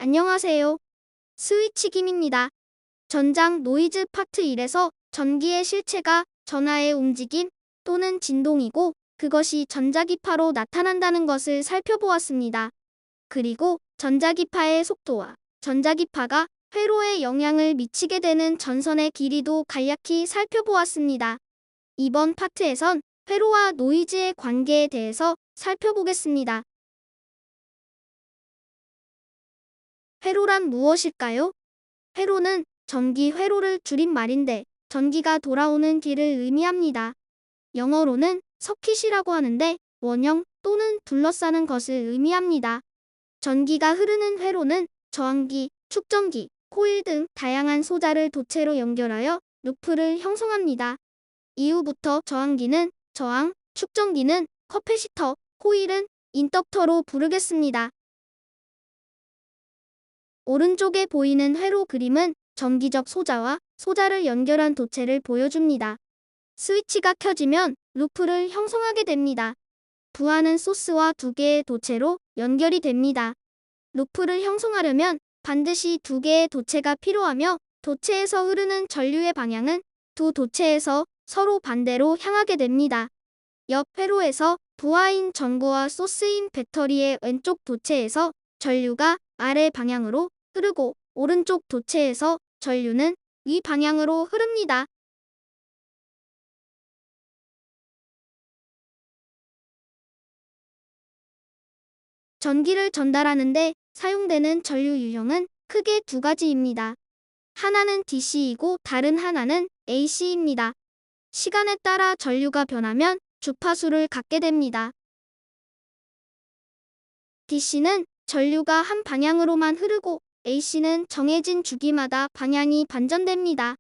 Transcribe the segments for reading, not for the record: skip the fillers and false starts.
안녕하세요. 스위치 김입니다. 전장 노이즈 파트 1에서 전기의 실체가 전하의 움직임 또는 진동이고 그것이 전자기파로 나타난다는 것을 살펴보았습니다. 그리고 전자기파의 속도와 전자기파가 회로에 영향을 미치게 되는 전선의 길이도 간략히 살펴보았습니다. 이번 파트에선 회로와 노이즈의 관계에 대해서 살펴보겠습니다. 회로란 무엇일까요? 회로는 전기 회로를 줄인 말인데 전기가 돌아오는 길을 의미합니다. 영어로는 서킷이라고 하는데 원형 또는 둘러싸는 것을 의미합니다. 전기가 흐르는 회로는 저항기, 축전기, 코일 등 다양한 소자를 도체로 연결하여 루프를 형성합니다. 이후부터 저항기는 저항, 축전기는 커패시터, 코일은 인덕터로 부르겠습니다. 오른쪽에 보이는 회로 그림은 전기적 소자와 소자를 연결한 도체를 보여줍니다. 스위치가 켜지면 루프를 형성하게 됩니다. 부하는 소스와 두 개의 도체로 연결이 됩니다. 루프를 형성하려면 반드시 두 개의 도체가 필요하며 도체에서 흐르는 전류의 방향은 두 도체에서 서로 반대로 향하게 됩니다. 옆 회로에서 부하인 전구와 소스인 배터리의 왼쪽 도체에서 전류가 아래 방향으로 흐르고 오른쪽 도체에서 전류는 위 방향으로 흐릅니다. 전기를 전달하는데 사용되는 전류 유형은 크게 두 가지입니다. 하나는 DC이고 다른 하나는 AC입니다. 시간에 따라 전류가 변하면 주파수를 갖게 됩니다. DC는 전류가 한 방향으로만 흐르고 AC는 정해진 주기마다 방향이 반전됩니다.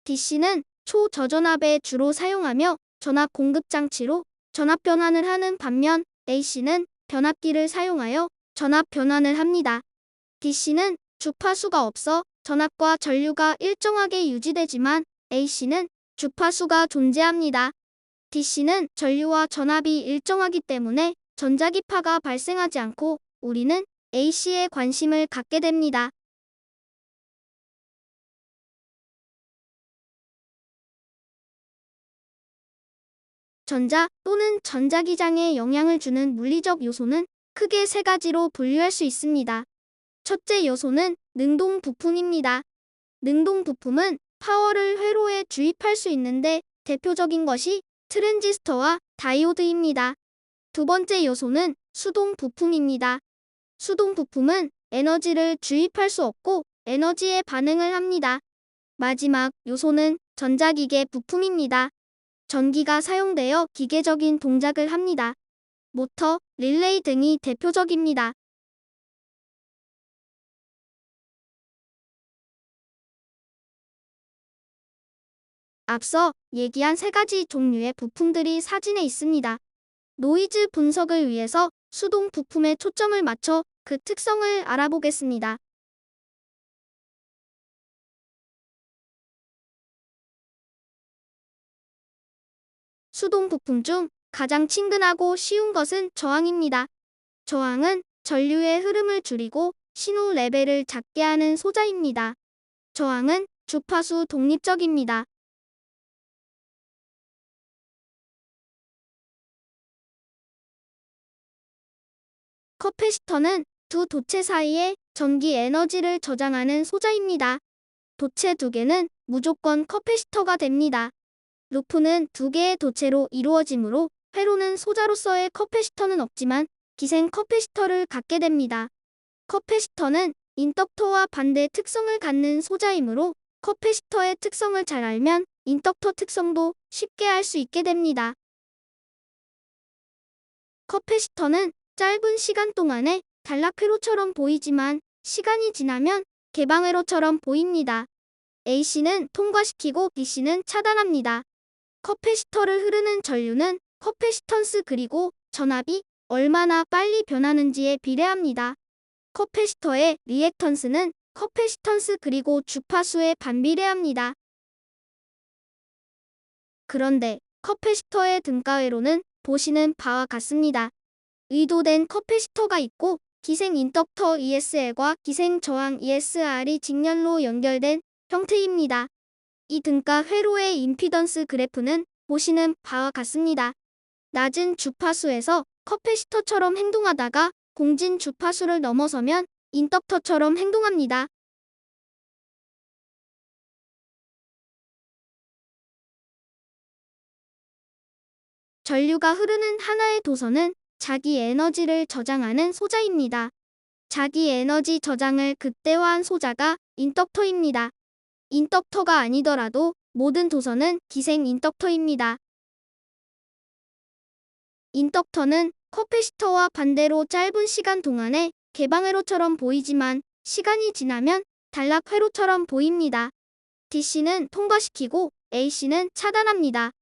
DC는 초저전압에 주로 사용하며 전압 공급 장치로 전압 변환을 하는 반면 AC는 변압기를 사용하여 전압 변환을 합니다. DC는 주파수가 없어 전압과 전류가 일정하게 유지되지만 AC는 주파수가 존재합니다. DC는 전류와 전압이 일정하기 때문에 전자기파가 발생하지 않고 우리는 AC에 관심을 갖게 됩니다. 전자 또는 전자기장에 영향을 주는 물리적 요소는 크게 세 가지로 분류할 수 있습니다. 첫째 요소는 능동 부품입니다. 능동 부품은 파워를 회로에 주입할 수 있는데 대표적인 것이 트랜지스터와 다이오드입니다. 두 번째 요소는 수동 부품입니다. 수동 부품은 에너지를 주입할 수 없고 에너지에 반응을 합니다. 마지막 요소는 전자기계 부품입니다. 전기가 사용되어 기계적인 동작을 합니다. 모터, 릴레이 등이 대표적입니다. 앞서 얘기한 세 가지 종류의 부품들이 사진에 있습니다. 노이즈 분석을 위해서 수동 부품에 초점을 맞춰 그 특성을 알아보겠습니다. 수동 부품 중 가장 친근하고 쉬운 것은 저항입니다. 저항은 전류의 흐름을 줄이고 신호 레벨을 작게 하는 소자입니다. 저항은 주파수 독립적입니다. 커패시터는 두 도체 사이에 전기 에너지를 저장하는 소자입니다. 도체 두 개는 무조건 커패시터가 됩니다. 루프는 두 개의 도체로 이루어지므로 회로는 소자로서의 커패시터는 없지만 기생 커패시터를 갖게 됩니다. 커패시터는 인덕터와 반대 특성을 갖는 소자이므로 커패시터의 특성을 잘 알면 인덕터 특성도 쉽게 알 수 있게 됩니다. 커패시터는 짧은 시간 동안에 단락회로처럼 보이지만 시간이 지나면 개방회로처럼 보입니다. AC는 통과시키고 DC는 차단합니다. 커패시터를 흐르는 전류는 커패시턴스 그리고 전압이 얼마나 빨리 변하는지에 비례합니다. 커패시터의 리액턴스는 커패시턴스 그리고 주파수에 반비례합니다. 그런데 커패시터의 등가회로는 보시는 바와 같습니다. 의도된 커패시터가 있고 기생 인덕터 ESL과 기생 저항 ESR이 직렬로 연결된 형태입니다. 이 등가 회로의 임피던스 그래프는 보시는 바와 같습니다. 낮은 주파수에서 커패시터처럼 행동하다가 공진 주파수를 넘어서면 인덕터처럼 행동합니다. 전류가 흐르는 하나의 도선은 자기 에너지를 저장하는 소자입니다. 자기 에너지 저장을 극대화한 소자가 인덕터입니다. 인덕터가 아니더라도 모든 도선은 기생 인덕터입니다. 인덕터는 커패시터와 반대로 짧은 시간 동안에 개방회로처럼 보이지만 시간이 지나면 단락회로처럼 보입니다. DC는 통과시키고 AC는 차단합니다.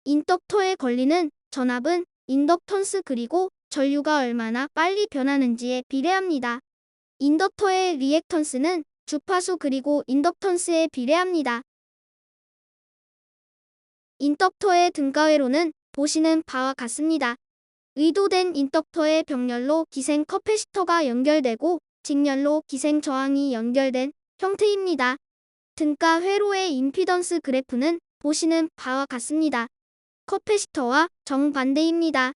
인덕터에 걸리는 전압은 인덕턴스 그리고 전류가 얼마나 빨리 변하는지에 비례합니다. 인덕터의 리액턴스는 주파수 그리고 인덕턴스에 비례합니다. 인덕터의 등가회로는 보시는 바와 같습니다. 의도된 인덕터의 병렬로 기생 커패시터가 연결되고 직렬로 기생 저항이 연결된 형태입니다. 등가 회로의 임피던스 그래프는 보시는 바와 같습니다. 커패시터와 정반대입니다.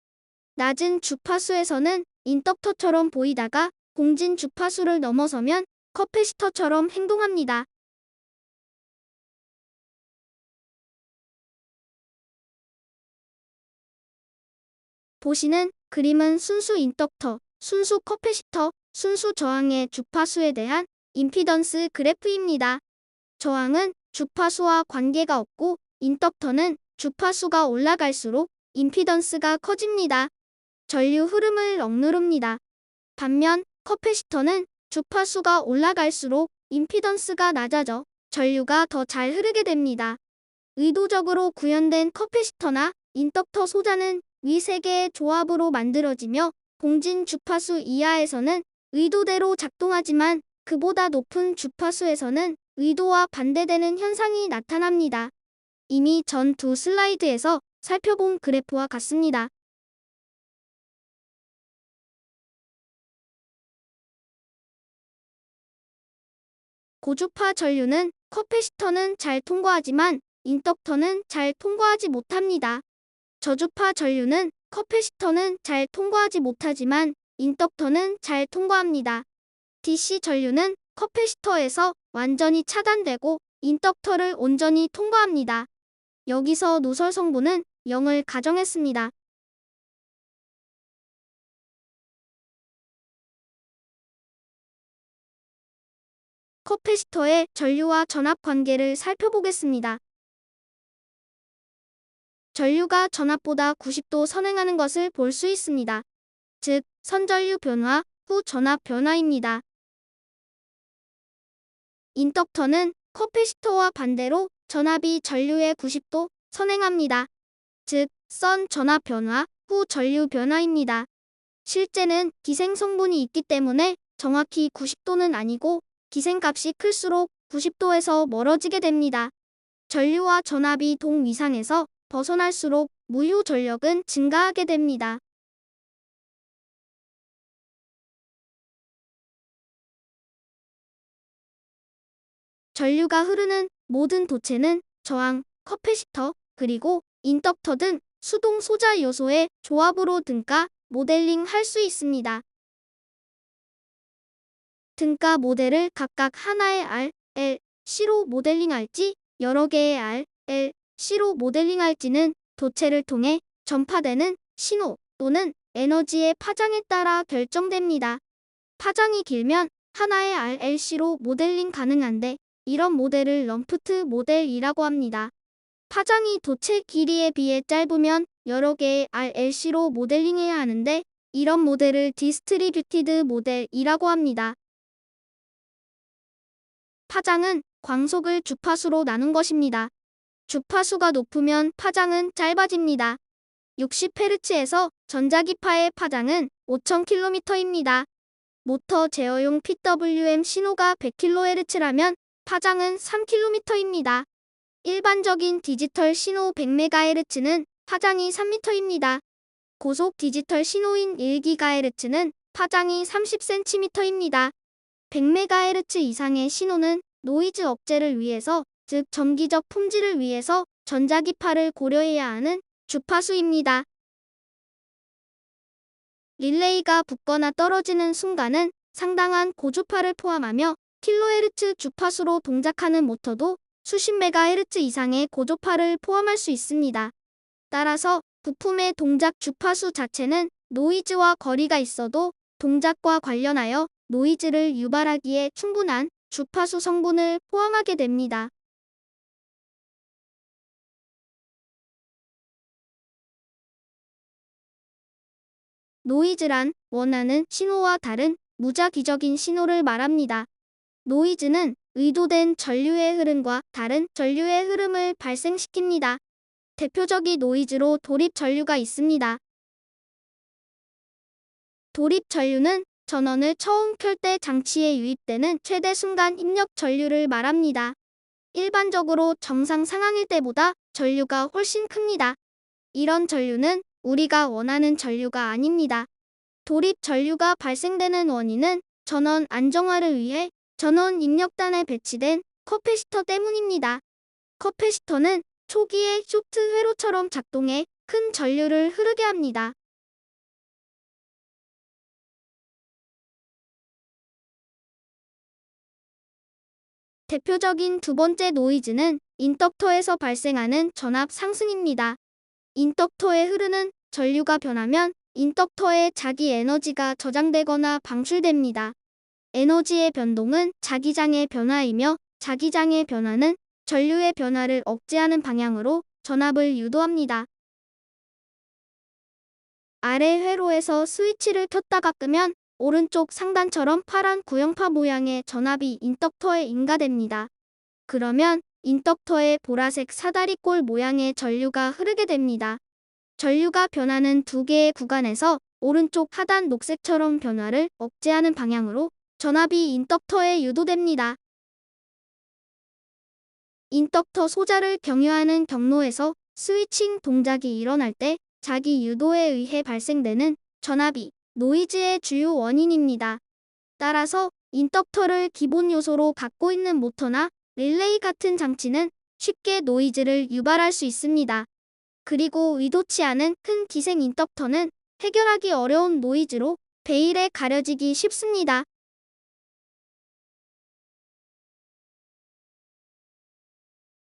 낮은 주파수에서는 인덕터처럼 보이다가 공진 주파수를 넘어서면 커패시터처럼 행동합니다. 보시는 그림은 순수 인덕터, 순수 커패시터, 순수 저항의 주파수에 대한 임피던스 그래프입니다. 저항은 주파수와 관계가 없고 인덕터는 주파수가 올라갈수록 임피던스가 커집니다. 전류 흐름을 억누릅니다. 반면 커패시터는 주파수가 올라갈수록 임피던스가 낮아져 전류가 더 잘 흐르게 됩니다. 의도적으로 구현된 커패시터나 인덕터 소자는 위 세 개의 조합으로 만들어지며 공진 주파수 이하에서는 의도대로 작동하지만 그보다 높은 주파수에서는 의도와 반대되는 현상이 나타납니다. 이미 전 두 슬라이드에서 살펴본 그래프와 같습니다. 고주파 전류는 커패시터는 잘 통과하지만 인덕터는 잘 통과하지 못합니다. 저주파 전류는 커패시터는 잘 통과하지 못하지만 인덕터는 잘 통과합니다. DC 전류는 커패시터에서 완전히 차단되고 인덕터를 온전히 통과합니다. 여기서 누설 성분은 0을 가정했습니다. 커패시터의 전류와 전압 관계를 살펴보겠습니다. 전류가 전압보다 90도 선행하는 것을 볼 수 있습니다. 즉, 선전류 변화, 후 전압 변화입니다. 인덕터는 커패시터와 반대로 전압이 전류의 90도 선행합니다. 즉, 선 전압 변화, 후 전류 변화입니다. 실제는 기생 성분이 있기 때문에 정확히 90도는 아니고 기생값이 클수록 90도에서 멀어지게 됩니다. 전류와 전압이 동위상에서 벗어날수록 무효 전력은 증가하게 됩니다. 전류가 흐르는 모든 도체는 저항, 커패시터, 그리고 인덕터 등 수동 소자 요소의 조합으로 등가, 모델링 할 수 있습니다. 등가 모델을 각각 하나의 R, L, C로 모델링할지 여러 개의 R, L, C로 모델링할지는 도체를 통해 전파되는 신호 또는 에너지의 파장에 따라 결정됩니다. 파장이 길면 하나의 RLC로 모델링 가능한데 이런 모델을 럼프트 모델이라고 합니다. 파장이 도체 길이에 비해 짧으면 여러 개의 RLC로 모델링해야 하는데 이런 모델을 디스트리뷰티드 모델이라고 합니다. 파장은 광속을 주파수로 나눈 것입니다. 주파수가 높으면 파장은 짧아집니다. 60Hz에서 전자기파의 파장은 5000km입니다. 모터 제어용 PWM 신호가 100kHz라면 파장은 3km입니다. 일반적인 디지털 신호 100MHz는 파장이 3m입니다. 고속 디지털 신호인 1GHz는 파장이 30cm입니다. 100MHz 이상의 신호는 노이즈 억제를 위해서, 즉 전기적 품질을 위해서 전자기파를 고려해야 하는 주파수입니다. 릴레이가 붙거나 떨어지는 순간은 상당한 고주파를 포함하며 킬로헤르츠 주파수로 동작하는 모터도 수십 메가헤르츠 이상의 고주파를 포함할 수 있습니다. 따라서 부품의 동작 주파수 자체는 노이즈와 거리가 있어도 동작과 관련하여 노이즈를 유발하기에 충분한 주파수 성분을 포함하게 됩니다. 노이즈란 원하는 신호와 다른 무작위적인 신호를 말합니다. 노이즈는 의도된 전류의 흐름과 다른 전류의 흐름을 발생시킵니다. 대표적인 노이즈로 도립 전류가 있습니다. 도립 전류는 전원을 처음 켤 때 장치에 유입되는 최대 순간 입력 전류를 말합니다. 일반적으로 정상 상황일 때보다 전류가 훨씬 큽니다. 이런 전류는 우리가 원하는 전류가 아닙니다. 도립 전류가 발생되는 원인은 전원 안정화를 위해 전원 입력단에 배치된 커패시터 때문입니다. 커패시터는 초기에 쇼트 회로처럼 작동해 큰 전류를 흐르게 합니다. 대표적인 두 번째 노이즈는 인덕터에서 발생하는 전압 상승입니다. 인덕터에 흐르는 전류가 변하면 인덕터에 자기 에너지가 저장되거나 방출됩니다. 에너지의 변동은 자기장의 변화이며 자기장의 변화는 전류의 변화를 억제하는 방향으로 전압을 유도합니다. 아래 회로에서 스위치를 켰다가 끄면 오른쪽 상단처럼 파란 구형파 모양의 전압이 인덕터에 인가됩니다. 그러면 인덕터에 보라색 사다리꼴 모양의 전류가 흐르게 됩니다. 전류가 변하는 두 개의 구간에서 오른쪽 하단 녹색처럼 변화를 억제하는 방향으로 전압이 인덕터에 유도됩니다. 인덕터 소자를 경유하는 경로에서 스위칭 동작이 일어날 때 자기 유도에 의해 발생되는 전압이 노이즈의 주요 원인입니다. 따라서 인덕터를 기본 요소로 갖고 있는 모터나 릴레이 같은 장치는 쉽게 노이즈를 유발할 수 있습니다. 그리고 의도치 않은 큰 기생 인덕터는 해결하기 어려운 노이즈로 베일에 가려지기 쉽습니다.